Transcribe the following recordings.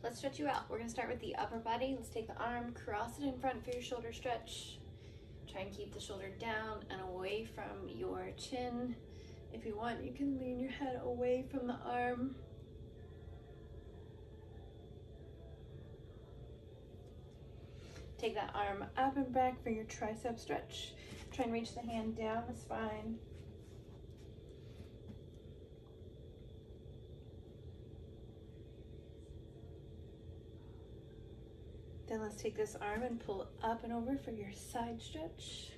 Let's stretch you out. We're gonna start with the upper body. Let's take the arm, cross it in front for your shoulder stretch. Try and keep the shoulder down and away from your chin. If you want, you can lean your head away from the arm. Take that arm up and back for your tricep stretch. Try and reach the hand down the spine. Then let's take this arm and pull up and over for your side stretch.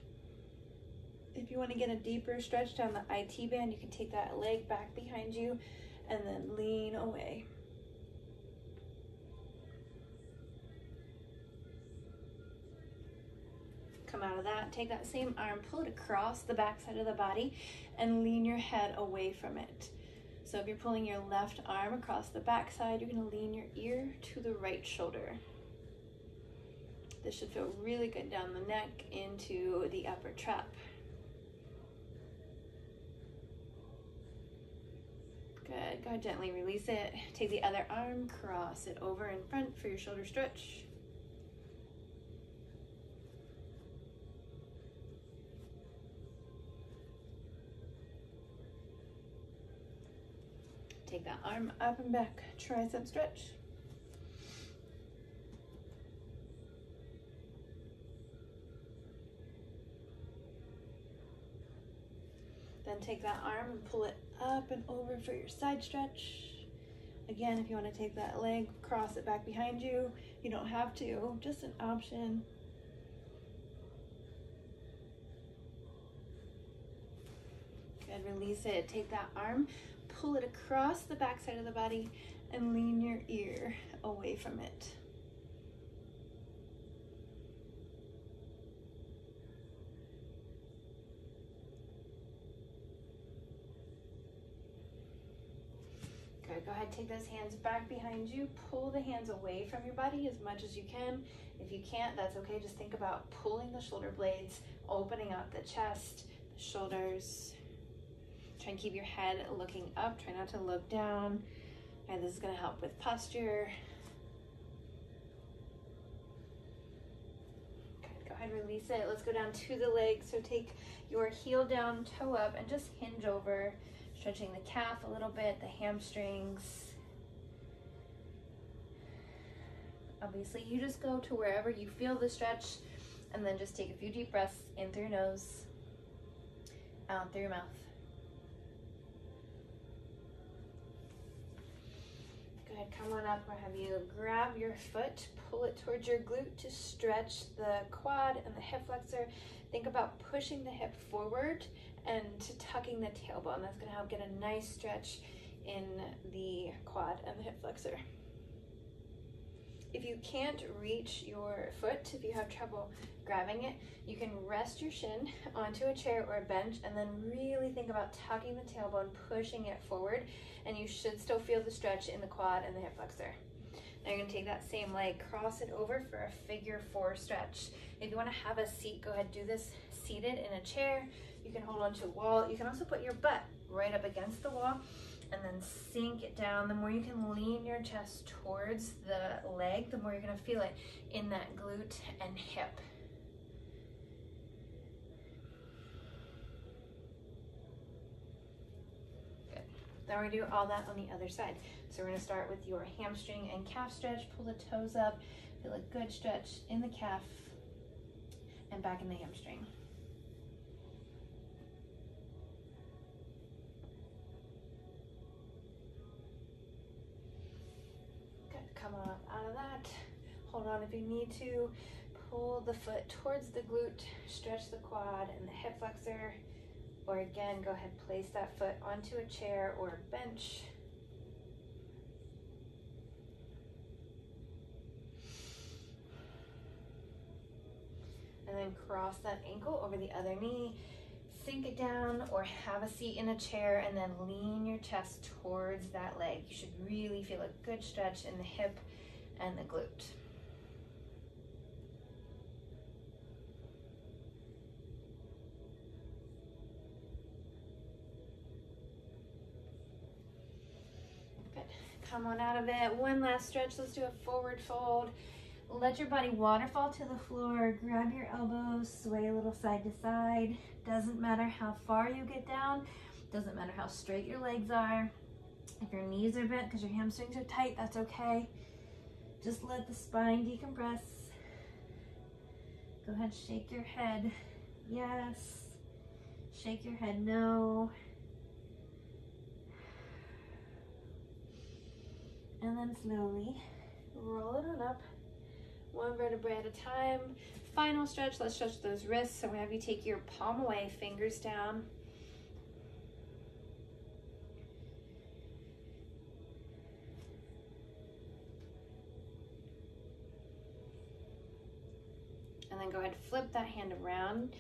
If you want to get a deeper stretch down the IT band, you can take that leg back behind you and then lean away. Come out of that, take that same arm, pull it across the back side of the body and lean your head away from it. So if you're pulling your left arm across the back side, you're going to lean your ear to the right shoulder. This should feel really good down the neck into the upper trap. Good, go ahead, gently release it. Take the other arm, cross it over in front for your shoulder stretch. Take that arm up and back, tricep stretch. Then take that arm and pull it up and over for your side stretch. Again, if you want to take that leg, cross it back behind you. You don't have to, just an option. Good, release it. Take that arm, pull it across the back side of the body and lean your ear away from it. Good, go ahead, take those hands back behind you. Pull the hands away from your body as much as you can. If you can't, that's okay. Just think about pulling the shoulder blades, opening up the chest, the shoulders. Try and keep your head looking up. Try not to look down. Okay, this is going to help with posture. Good, go ahead, release it. Let's go down to the legs. So take your heel down, toe up, and just hinge over, stretching the calf a little bit, the hamstrings. Obviously, you just go to wherever you feel the stretch, and then just take a few deep breaths in through your nose, out through your mouth. Go ahead, come on up. I'll have you grab your foot, pull it towards your glute to stretch the quad and the hip flexor. Think about pushing the hip forward and tucking the tailbone. That's going to help get a nice stretch in the quad and the hip flexor. If you can't reach your foot, if you have trouble grabbing it, you can rest your shin onto a chair or a bench and then really think about tucking the tailbone, pushing it forward, and you should still feel the stretch in the quad and the hip flexor. Now you're going to take that same leg, cross it over for a figure 4 stretch. If you want to have a seat, go ahead, do this seated in a chair. You can hold onto a wall. You can also put your butt right up against the wall and then sink it down. The more you can lean your chest towards the leg, the more you're going to feel it in that glute and hip. Good. Then we're going to do all that on the other side. So we're going to start with your hamstring and calf stretch. Pull the toes up. Feel a good stretch in the calf and back in the hamstring. Come on up out of that. Hold on if you need to. Pull the foot towards the glute, stretch the quad and the hip flexor. Or again, go ahead, place that foot onto a chair or a bench. And then cross that ankle over the other knee. Sink it down or have a seat in a chair and then lean your chest towards that leg. You should really feel a good stretch in the hip and the glute. Good. come on out of it. One last stretch. Let's do a forward fold. Let your body waterfall to the floor. Grab your elbows, sway a little side to side. Doesn't matter how far you get down. Doesn't matter how straight your legs are. If your knees are bent because your hamstrings are tight, that's okay. Just let the spine decompress. Go ahead, shake your head. Yes. Shake your head, no. And then slowly roll it on up, one vertebrae at a time. Final stretch, let's stretch those wrists. So I'm gonna have you take your palm away, fingers down. And then go ahead, flip that hand around.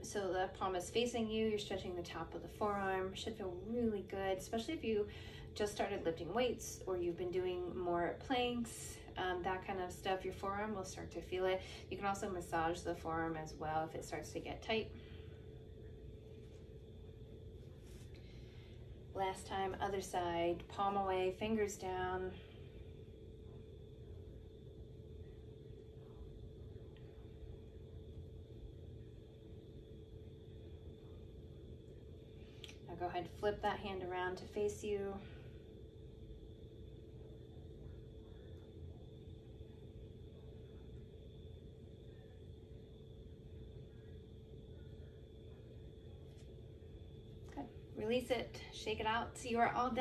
So the palm is facing you, you're stretching the top of the forearm. Should feel really good, especially if you just started lifting weights or you've been doing more planks, that kind of stuff. Your forearm will start to feel it. You can also massage the forearm as well if it starts to get tight. Last time, other side, palm away, fingers down. Now go ahead, flip that hand around to face you. Good. Release it, shake it out. So you are all done.